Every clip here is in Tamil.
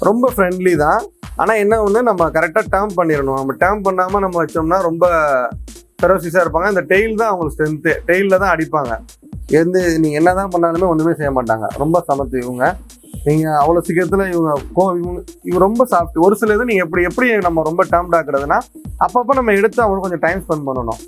ரொம்ப ஃப்ரெண்ட்லி தான். ஆனால் என்ன ஒன்று, நம்ம கரெக்டாக டேர்ம் பண்ணிடணும். நம்ம டேர்ம் பண்ணாமல் நம்ம வச்சோம்னா ரொம்ப ஃபெரோசிஸாக இருப்பாங்க. இந்த டெய்ல் தான் அவங்களுக்கு ஸ்ட்ரென்த்து. டெய்லில் தான் அடிப்பாங்க. நீங்கள் என்ன தான் பண்ணாலுமே ஒன்றுமே செய்ய மாட்டாங்க. ரொம்ப சமத்து இவங்க. நீங்கள் அவ்வளோ சீக்கிரத்தில் இவங்க ரொம்ப சாஃப்ட். ஒரு சில இது நீங்கள் எப்படி நம்ம ரொம்ப டேர்ம்ட் ஆக்குறதுனா அப்பப்போ நம்ம எடுத்து அவங்களுக்கு கொஞ்சம் டைம் ஸ்பெண்ட் பண்ணணும்.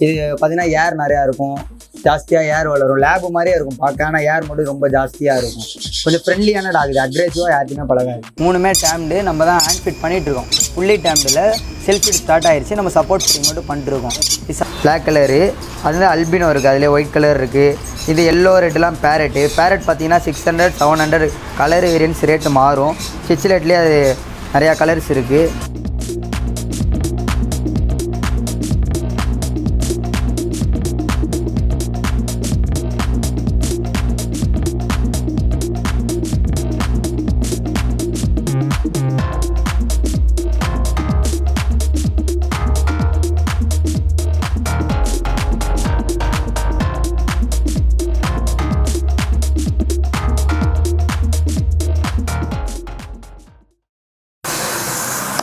இது பார்த்தீங்கன்னா ஏர் நிறையா இருக்கும், ஜாஸ்தியாக ஏர் வளரும், லேபு மாதிரியே இருக்கும் பார்க்க. ஆனால் ஏர் மட்டும் ரொம்ப ஜாஸ்தியாக இருக்கும். கொஞ்சம் ஃப்ரெண்ட்லியான டாக் இது, அக்ரெசிவாக யாருக்குமே பழகாது. 3மே டேம்டு நம்ம தான் ஹேண்ட் ஃபிட் பண்ணிகிட்ருக்கோம். ஃபுல்லி டேம்டில் செல்ஃப் ஃபிட் ஸ்டார்ட் ஆயிடுச்சு. நம்ம சப்போர்ட் ஃபிட்டிங் மட்டும் பண்ணிட்டுருக்கோம். பிளாக் கலரு, அது வந்து அல்பினோ இருக்குது, அதிலே ஒயிட் கலர் இருக்குது. இது எல்லோ ரெட்லாம் பேரட்டு. பேரட் பார்த்தீங்கன்னா 600 700 கலர் வேரியன்ஸ் ரேட்டு மாறும். ஸ்டிச்லேட்லேயே அது நிறையா கலர்ஸ் இருக்குது.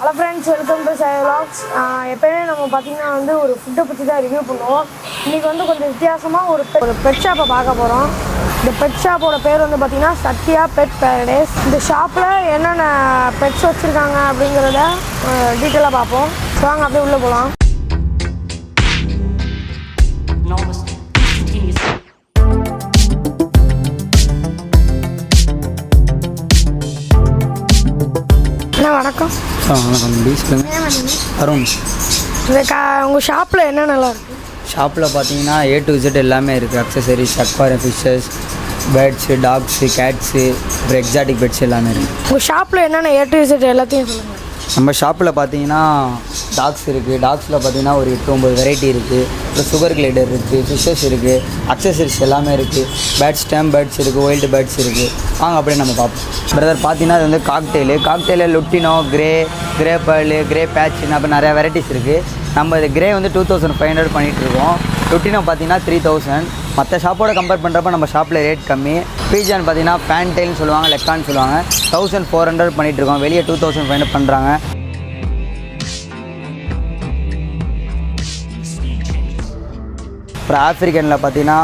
Hello friends, welcome to Sai vlogs. எப்போயுமே நம்ம பார்த்திங்கன்னா வந்து ஒரு ஃபுட்டை பற்றி தான் ரிவ்யூ பண்ணுவோம். இன்றைக்கி வந்து கொஞ்சம் வித்தியாசமாக ஒரு பெட் ஷாப்பை பார்க்க போகிறோம். இந்த பெட் ஷாப்போட பேர் வந்து பார்த்திங்கன்னா சத்யா பெட் பேரடைஸ். இந்த ஷாப்பில் என்னென்ன பெட்ஸ் வச்சுருக்காங்க அப்படிங்கிறத டீட்டெயிலாக பார்ப்போம். வாங்க அப்படியே உள்ளே போகலாம். வணக்கம். வணக்கம். அருண். உங்கள் ஷாப்பில் என்னென்னலாம் இருக்குது? ஷாப்பில் பார்த்தீங்கன்னா A to Z எல்லாமே இருக்குது. Accessories, aquarium fishes, birds, tax, Ghats, அப்புறம் எக்ஸாட்டிக் பெட்ஸ் எல்லாமே இருக்குது. உங்கள் ஷாப்பில் என்னென்ன A to Z எல்லாத்தையும் சொல்லுங்கள். நம்ம ஷாப்பில் பார்த்தீங்கன்னா டாக்ஸ் இருக்குது. டாக்ஸில் பார்த்தீங்கன்னா ஒரு 8-9 வெரைட்டி இருக்குது. அப்புறம் சுகர் கிளைடர் இருக்குது, ஃபிஷ்ஷஸ் இருக்குது, அக்சசரிஸ் எல்லாமே இருக்குது. பேர்ட்ஸ், டேம் பேர்ட்ஸ் இருக்குது, வைல்டு பேர்ட்ஸ் இருக்குது. வாங்க அப்படியே நம்ம பார்ப்போம். பிரதர் பார்த்தீங்கன்னா அது வந்து cockatiel lutino, grey pearl, grey பேட்ச்னு அப்புறம் நிறையா வெரைட்டிஸ் இருக்குது. நம்ம இது கிரே வந்து 2500 பண்ணிகிட்ருக்கோம். லுட்டினோ பார்த்தீங்கன்னா 3000. மற்ற ஷாப்போட கம்பேர் பண்ணுறப்ப நம்ம ஷாப்பில் ரேட் கம்மி. பீஜான் பார்த்தீங்கன்னா ஃபேன்டெயில்னு சொல்லுவாங்க, லெக்கான்னு சொல்லுவாங்க, 1400 பண்ணிகிட்ருக்கோம். வெளியே 2500 பண்ணுறாங்க. அப்புறம் ஆஃப்ரிக்கனில் பார்த்தீங்கன்னா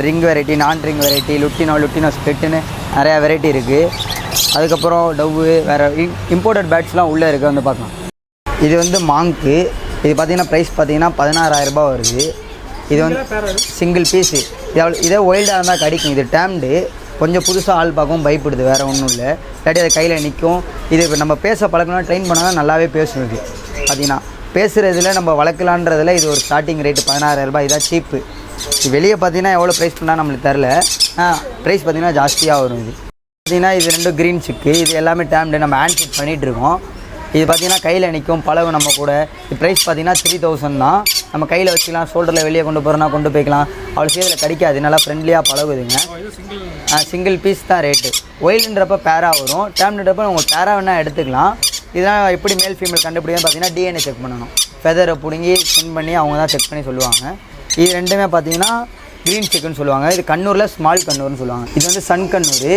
ரிங் வெரைட்டி, நான் ரிங் வெரைட்டி, லுட்டினோ ஸ்பிளிட்டுன்னு நிறையா வெரைட்டி இருக்குது. அதுக்கப்புறம் டவ்வு, வேறு இம்போர்ட்டட் பேட்ஸ்லாம் உள்ளே இருக்குது, வந்து பார்க்கலாம். இது வந்து மாங்க்கு. இது பார்த்தீங்கன்னா ப்ரைஸ் பார்த்தீங்கன்னா 16000 ரூபா வருது. இது வந்து சிங்கிள் பீஸு. இதே ஒயில்டாக இருந்தால் கிடைக்கும். இது டேம்டு, கொஞ்சம் புதுசாக ஆள் பார்க்கவும் பயப்படுது, வேறு ஒன்றும் இல்லை. இல்லாட்டி அது கையில் நிற்கும். இது இப்போ நம்ம பேச பழக்கணும், ட்ரெயின் பண்ணால் நல்லாவே பேசும். இது பார்த்தீங்கன்னா பேசுகிறதுல நம்ம வளர்க்கலான்றதில் இது ஒரு ஸ்டார்டிங் ரேட்டு 16000 ரூபாய். இதான் சீப்பு. இது வெளியே பார்த்தீங்கன்னா எவ்வளோ ப்ரைஸ் பண்ணால் நம்மளுக்கு தரல. ப்ரைஸ் பார்த்தீங்கன்னா ஜாஸ்தியாக வரும். இது பார்த்தீங்கன்னா இது 2 க்ரீன் சிக்கு. இது எல்லாமே டேம்டு, நம்ம ஹேண்ட் ஃபிட் பண்ணிகிட்ருக்கோம். இது பார்த்திங்கன்னா கையில் நிற்கும், பழகும் நம்ம கூட. இது ப்ரைஸ் பார்த்திங்கன்னா 3000 தான். நம்ம கையில் வச்சுக்கலாம், ஷோல்டரில் வெளியே கொண்டு போகிறோன்னா கொண்டு போய்க்கலாம். அவ்வளோ சேதில் கிடைக்காது, நல்லா ஃப்ரெண்ட்லியாக பழகுதுங்க. சிங்கிள் பீஸ் தான் ரேட்டு. ஒயில்ன்றப்ப பேரா வரும், டேம்ன்றப்ப உங்கள் பேரா வேணால் எடுத்துக்கலாம். இதெல்லாம் எப்படி மேல் ஃபீமேல் கண்டுபிடிக்குன்னு பார்த்தீங்கன்னா DNA செக் பண்ணணும். ஃபெதரை பிடுங்கி ஸ்பின் பண்ணி அவங்க தான் செக் பண்ணி சொல்லுவாங்க. இது ரெண்டுமே பார்த்தீங்கன்னா க்ரீன் சிக்குன்னு சொல்லுவாங்க. இது கண்ணூரில் ஸ்மால் கண்ணூர்னு சொல்லுவாங்க. இது வந்து சன் கண்ணூர்,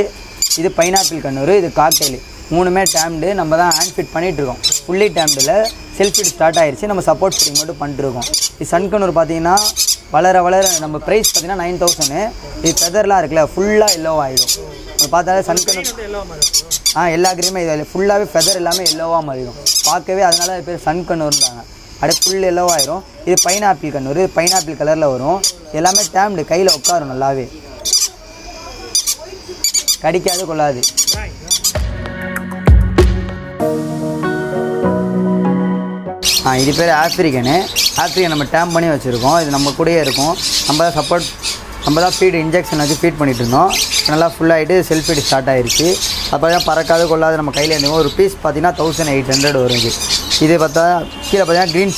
இது பைனாப்பிள் கண்ணூர், இது காக்டெயில். 3மே டேம்டு. நம்ம தான் ஹேண்ட் ஃபிட் பண்ணிகிட்ருக்கோம். ஃபுல்லி டேம்டில் செல்ஃப் ஃபிட் ஸ்டார்ட் ஆயிடுச்சு. நம்ம சப்போர்ட் ஃபிட்டிங் மட்டும் பண்ணிட்டுருக்கோம். இது சன் கண்ணூர் பார்த்தீங்கன்னா வளர நம்ம ப்ரைஸ் பார்த்தீங்கன்னா 9000. இது ஃபெதர்லாம் இருக்குல்ல, ஃபுல்லாக எல்லோவாக ஆகிடும். அது பார்த்தாலே சன் கண்ணூர் எல்லா கிரீமே இது ஃபுல்லாகவே ஃபெதர் எல்லாமே எல்லோவாக மாறிடும் பார்க்கவே. அதனால அது பேர் சன் கண்ணூர்ன்றாங்க. அப்படியே ஃபுல் எல்லோவாகிடும். இது பைனாப்பிள் கண்ணூர், இது பைனாப்பிள் கலரில் வரும். எல்லாமே டேம்டு, கையில் உட்காரும், நல்லாவே கடிக்காது கொள்ளாது. இது பேர் ஆஃப்ரிக்கன் நம்ம டேம் பண்ணி வச்சுருக்கோம். இது நம்ம கூடயே இருக்கும். நம்ம தான் ஃபீடு இன்ஜெக்ஷன் வச்சு ஃபீட் பண்ணிகிட்டு இருந்தோம். நல்லா ஃபுல்லாகிட்டு செல்ஃப் ஃபீடு ஸ்டார்ட் ஆகிடுச்சு. அப்போ தான் பறக்காது கொள்ளாது, நம்ம கையில் இருந்தோம். ஒரு பீஸ் பார்த்தீங்கன்னா 1800 வரும். இது பார்த்தா கீழே பார்த்தீங்கன்னா க்ரீன்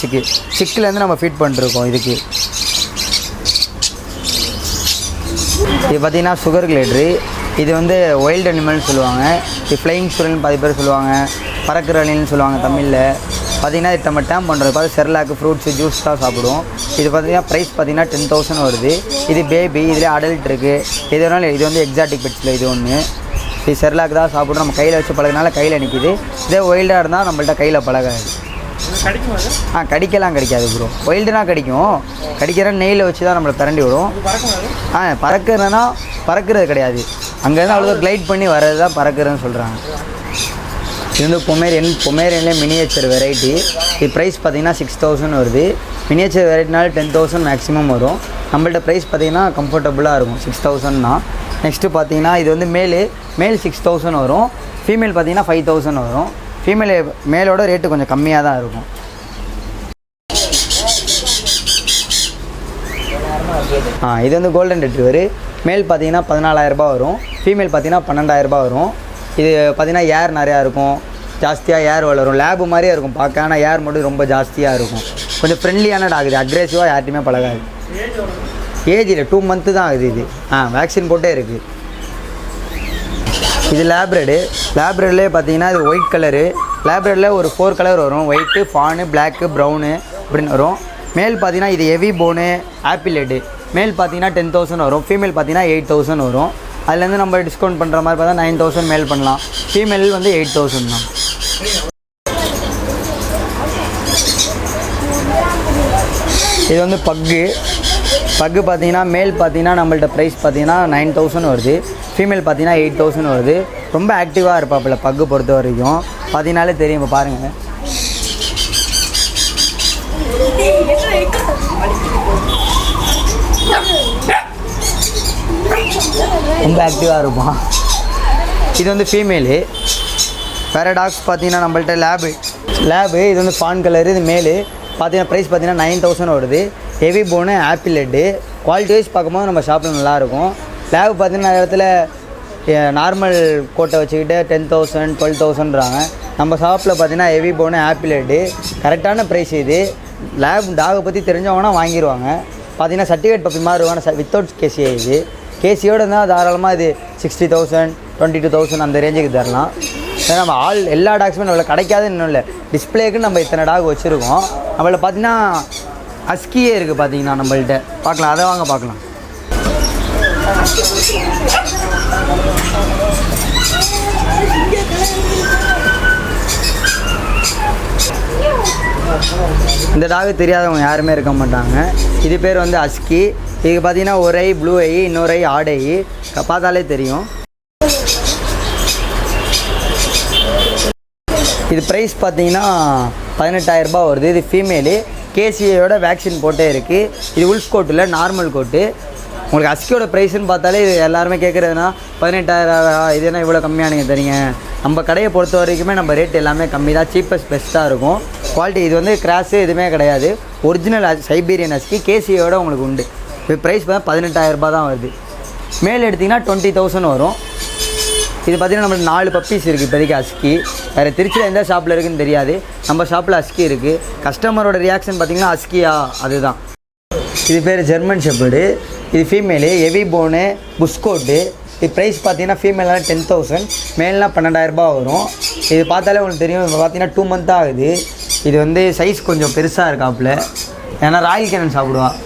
சிக்கிலேருந்து நம்ம ஃபீட் பண்ணிட்டுருக்கோம். இதுக்கு இது பார்த்தீங்கன்னா சுகர் கிளைடரு. இது வந்து வைல்டு அனிமல்னு சொல்லுவாங்க. இது ஃப்ளையிங் சுரல்னு பாதி பேர் சொல்லுவாங்க, பறக்கிற அணில்னு சொல்லுவாங்க தமிழில். பார்த்திங்கன்னா இது நம்ம டேம் பண்ணுறது பார்த்து செர்லாக்கு, ஃப்ரூட்ஸு, ஜூஸ் தான் சாப்பிடுவோம். இது பார்த்திங்கன்னா ப்ரைஸ் பார்த்திங்கன்னா 10000 வருது. இது பேபி, இதில் அடல்ட் இருக்குது. இது வந்து எக்ஸாட்டிக் பெட்ஸில் இது ஒன்று. இது செர்லாக் தான் சாப்பிட்றோம். நம்ம கையில் வச்சு பழகினால கையில் நிற்கிது. இதே ஒயில்டாக இருந்தால் நம்மள்ட்ட கையில் பழகாது. கடிக்கலாம் கிடைக்காது ப்ரோ. ஒயில்டுனா கடிக்கும். கடிக்கிற நெய்யில் வச்சு தான் நம்மளை பிரண்டி விடும். பறக்கிறதுனா பறக்கிறது கிடையாது. அங்கேருந்து அவ்வளோ கிளைட் பண்ணி வர்றது தான் பறக்கிறதுன்னு சொல்கிறாங்க. இது வந்து பொமேரியன்லேயே மினியேச்சர் வெரைட்டி. இது ப்ரைஸ் பார்த்தீங்கன்னா 6000 வருது. மினியேச்சர் வெரைட்டினால 10,000 மேக்ஸிமம் வரும். நம்மள்ட்ட ப்ரைஸ் பார்த்தீங்கன்னா கம்ஃபர்டபுளாக இருக்கும் 6000 தான். நெக்ஸ்ட்டு பார்த்தீங்கன்னா இது வந்து மேல் 6000 வரும். ஃபீமேல் பார்த்தீங்கன்னா 5000 வரும். மேலோட ரேட்டு கொஞ்சம் கம்மியாக தான் இருக்கும். இது வந்து கோல்டன் ரெட்ரிவர். மேல் பார்த்தீங்கன்னா 14,000 வரும். ஃபீமேல் பார்த்தீங்கன்னா 12,000 வரும். இது பார்த்தீங்கன்னா ஏர் நிறையா இருக்கும், ஜாஸ்தியாக ஏர் வளரும், லேபு மாதிரியே இருக்கும் பார்க்க. ஆனால் ஏர் மட்டும் ரொம்ப ஜாஸ்தியாக இருக்கும். கொஞ்சம் ஃப்ரெண்ட்லியான டாக். இது அக்ரெசிவாக யார்ட்டையுமே பழகாது. ஏஜ் இல்லை, 2 மந்த்து தான் ஆகுது இது. வேக்சின் போட்டே இருக்குது. இது லேப்ரேட்லேயே பார்த்தீங்கன்னா இது ஒயிட் கலரு. லேப்ரேட்டில் ஒரு 4 கலர் வரும். ஒயிட்டு, ஃபானு, பிளாக்கு, ப்ரௌனு அப்படின்னு வரும். மேல் பார்த்தீங்கன்னா இது ஹெவி போனு ஆப்பிள் ஹெட்டு. மேல் பார்த்தீங்கன்னா 10,000 வரும். ஃபீமேல் பார்த்தீங்கன்னா 8,000 வரும். அதுலேருந்து நம்ம டிஸ்கவுண்ட் பண்ணுற மாதிரி பார்த்தா 9,000 மேல் பண்ணலாம். ஃபீமேல் வந்து 8,000 தான். இது வந்து பக்கு பார்த்தீங்கன்னா மேல் பார்த்தீங்கன்னா நம்மள்ட்ட ப்ரைஸ் பார்த்தீங்கன்னா 9,000 வருது. ஃபீமேல் பார்த்தீங்கன்னா 8,000 வருது. ரொம்ப ஆக்டிவாக இருப்பாப்புல பக்கு பொறுத்த வரைக்கும். பார்த்தீங்கனாலே தெரியும். இப்போ பாருங்கள், ரொம்ப ஆக்டிவாக இருப்பான். இது வந்து ஃபீமேலு. வேறு டாக்ஸ் பார்த்தீங்கன்னா நம்மள்ட்ட லேபு இது வந்து ஃபான் கலரு. இது மேலு பார்த்தீங்கன்னா ப்ரைஸ் பார்த்தீங்கன்னா 9,000 வருது. ஹெவி போனு ஆப்பிள் ஹெட்டு. குவாலிட்டி வைஸ் பார்க்கும்போது நம்ம ஷாப்பில் நல்லாயிருக்கும். லேபு பார்த்தீங்கன்னா இடத்துல நார்மல் கோட்டை வச்சுக்கிட்டு 10,000 12,000ன்றாங்க. நம்ம ஷாப்பில் பார்த்தீங்கன்னா ஹெவி போனு ஆப்பிள் ஹெட்டு. கரெக்டான ப்ரைஸ் இது. லேப் டாகை பற்றி தெரிஞ்சவங்கன்னா வாங்கிடுவாங்க. பார்த்தீங்கன்னா சர்டிஃபிகேட் பப்பி மாதிரி இருக்கும். வித்தவுட் கேசியே இது. கேசியோடு இருந்தால் தாராளமாக இது 60,000 22,000 அந்த ரேஞ்சுக்கு தரலாம். ஏன்னா நம்ம எல்லா டாக்ஸுமே நம்மள கிடைக்காதுன்னு இன்னும் இல்லை. டிஸ்பிளேக்கு நம்ம இத்தனை டாக் வச்சுருக்கோம். நம்மள பார்த்தீங்கன்னா அஸ்கியே இருக்குது. பார்த்தீங்கன்னா நம்மள்ட்ட பார்க்கலாம். அதை வாங்க பார்க்கலாம். இந்த டாக் தெரியாதவங்க யாருமே இருக்க மாட்டாங்க. இது பேர் வந்து அஸ்கி. இதுக்கு பார்த்தீங்கன்னா ஒரு ஐ ப்ளூ ஐ, இன்னொரு ஐ ஆட் ஐ. பார்த்தாலே தெரியும். இது ப்ரைஸ் பார்த்தீங்கன்னா 18,000 வருது. இது ஃபீமேலு. கேசியோட வேக்சின் போட்டே இருக்குது. இது உல்ஃப் கோட்டு இல்லை, நார்மல் கோட்டு. உங்களுக்கு அஸ்கியோட ப்ரைஸ்ன்னு பார்த்தாலே இது எல்லாருமே கேட்குறதுனா 18,000 இது என்ன இவ்வளோ கம்மியாக நீங்கள் தரீங்க. நம்ம கடையை பொறுத்த வரைக்குமே நம்ம ரேட் எல்லாமே கம்மி தான். சீப்பஸ்ட் பெஸ்ட்டாக இருக்கும். குவாலிட்டி இது வந்து கிராஸு எதுவுமே கிடையாது. ஒரிஜினல் சைபீரியன் அஸ்கி கேசியோட உங்களுக்கு உண்டு. இது ப்ரைஸ் பார்த்தா 18,000 தான் வருது. மேல் எடுத்திங்கன்னா 20,000 வரும். இது பார்த்திங்கன்னா நம்மளுக்கு 4 பப்பீஸ் இருக்குது இப்போதைக்கு அஸ்கி. வேறு திருச்சியில் எந்த ஷாப்பில் இருக்குதுன்னு தெரியாது. நம்ம ஷாப்பில் அஸ்கி இருக்குது. கஸ்டமரோட ரியாக்ஷன் பார்த்திங்கன்னா அஸ்கியா அதுதான். இது பேர் ஜெர்மன் ஷெப்பர்டு. இது ஃபீமேலு. ஹெவி போனு புஷ்கோட்டு. இது ப்ரைஸ் பார்த்தீங்கன்னா ஃபீமேலாம் 10,000, மேல்னால் 12,000 வரும். இது பார்த்தாலே உங்களுக்கு தெரியும். இப்போ பார்த்தீங்கன்னா 2 மந்த் ஆகுது. இது வந்து சைஸ் கொஞ்சம் பெருசாக இருக்காப்புல. ஏன்னா ராயல் கேனன் சாப்பிடுவான்.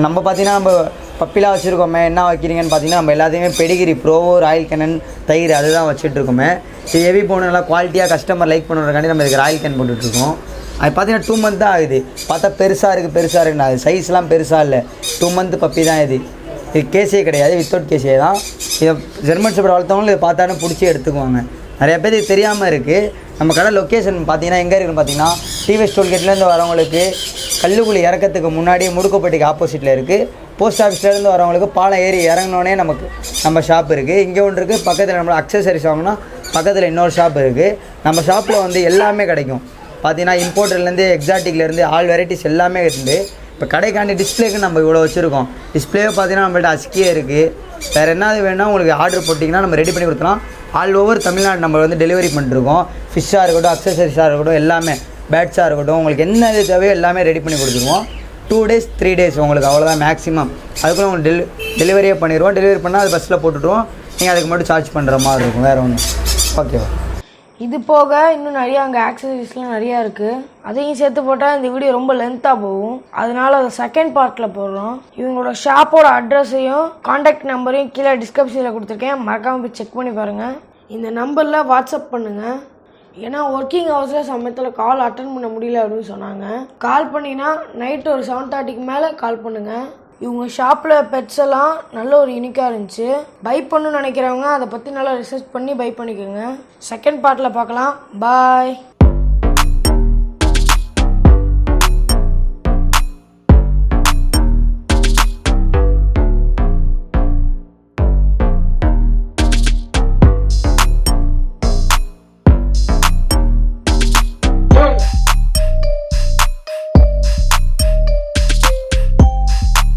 நம்ம பார்த்தீங்கன்னா நம்ம பப்பிலாம் வச்சுருக்கோமே. என்ன வைக்கிறீங்கன்னு பார்த்தீங்கன்னா நம்ம எல்லாத்தையுமே பெடிகிரி, ப்ரோவோ, ராயல் கேனன், தயிர் அதுதான் வச்சுட்ருக்கோமே. இது ஹெவி போன நல்லா குவாலிட்டியாக கஸ்டமர் லைக் பண்ணுறதுக்காண்டி நம்ம இதுக்கு ராயல் கேன் போட்டுட்ருக்கோம். அது பார்த்தீங்கன்னா 2 மந்த் தான் ஆகுது. பார்த்தா பெருசாக இருக்குன்னு அது சைஸ்லாம் பெருசாக இல்லை. 2 மந்த் பப்பி தான் இது. இது கேசியே கிடையாது, வித்தவுட் கேசியே தான். இதை ஜெர்மன் ஷெப்பர்ட் வளர்த்தவங்களும் இதை பார்த்தாலும் பிடிச்சி எடுத்துக்குவாங்க. நிறையா பேர் இது தெரியாமல் இருக்குது. நம்ம கடை லொக்கேஷன் பார்த்தீங்கன்னா எங்கே இருக்குன்னு பார்த்தீங்கன்னா டிவிஎஸ் டோல்கேட்லேருந்து வரவங்களுக்கு கல்லுக்குழி இறக்கத்துக்கு முன்னாடி முடுக்கப்பட்டிக்கு ஆப்போசிட்டில் இருக்குது. போஸ்ட் ஆஃபீஸ்லேருந்து வரவங்களுக்கு பாலம் ஏறி இறங்கினோடனே நம்ம ஷாப் இருக்குது. இங்கே ஒன்று இருக்குது. பக்கத்தில் நம்ம அக்சசரிஸ் வாங்கினா பக்கத்தில் இன்னொரு ஷாப் இருக்குது. நம்ம ஷாப்பில் வந்து எல்லாமே கிடைக்கும். பார்த்தீங்கன்னா இம்போர்ட்டர்லேருந்து எக்ஸாட்டிக்லேருந்து ஆல் வெரைட்டிஸ் எல்லாமே இருக்குது. இப்போ கடைக்காண்டி டிஸ்பிளேக்கு நம்ம இவ்வளோ வச்சுருக்கோம். டிஸ்பிளேவை பார்த்தீங்கன்னா நம்மள்ட்ட அஸ்கியே இருக்குது. வேறு என்னது வேணால் உங்களுக்கு ஆர்டர் போட்டிங்கன்னா நம்ம ரெடி பண்ணி கொடுத்துலாம். ஆல் ஓவர் தமிழ்நாடு நம்ம வந்து டெலிவரி பண்ணிருக்கோம். ஃபிஷ்ஷாக இருக்கட்டும், அக்சசரிஸாக இருக்கட்டும், எல்லாமே பேட்ஸாக இருக்கட்டும், உங்களுக்கு என்ன இது தேவையோ எல்லாமே ரெடி பண்ணி கொடுத்துருவோம். 2 days 3 days உங்களுக்கு அவ்வளோதான் மேக்ஸிமம். அதுக்குள்ளே உங்களுக்கு டெலிவரியே பண்ணிடுவோம். டெலிவரி பண்ணால் அது பஸ்ஸில் போட்டுவிடுவோம். நீங்கள் அதுக்கு மட்டும் சார்ஜ் பண்ணுற மாதிரி இருக்கும். வேறு ஒன்று ஓகேவா? இது போக இன்னும் நிறைய அங்கே ஆக்சசரிஸ்லாம் நிறையா இருக்குது. அதையும் சேர்த்து போட்டால் இந்த வீடியோ ரொம்ப லென்த்தாக போகும். அதனால அதை செகண்ட் பார்ட்டில் போடுறோம். இவங்களோட ஷாப்போட அட்ரஸையும் காண்டாக்ட் நம்பரையும் கீழே டிஸ்கிரிப்ஷனில் கொடுத்துருக்கேன். மறக்காமல் போய் செக் பண்ணி பாருங்கள். இந்த நம்பரில் வாட்ஸ்அப் பண்ணுங்கள். ஏன்னா ஒர்க்கிங் ஹவர்ஸில் சமயத்தில் கால் அட்டன் பண்ண முடியல அப்படின்னு சொன்னாங்க. கால் பண்ணிங்கன்னா நைட்டு ஒரு 7:30க்கு மேலே கால் பண்ணுங்கள். இவங்க ஷாப்பில் பெட்ஸ் எல்லாம் நல்ல ஒரு யூனிக்காக இருந்துச்சு. பை பண்ணணும்னு நினைக்கிறவங்க அதை பற்றி நல்லா ரிசர்ச் பண்ணி பை பண்ணிக்கோங்க. செகண்ட் பார்ட்டில் பார்க்கலாம். பாய்.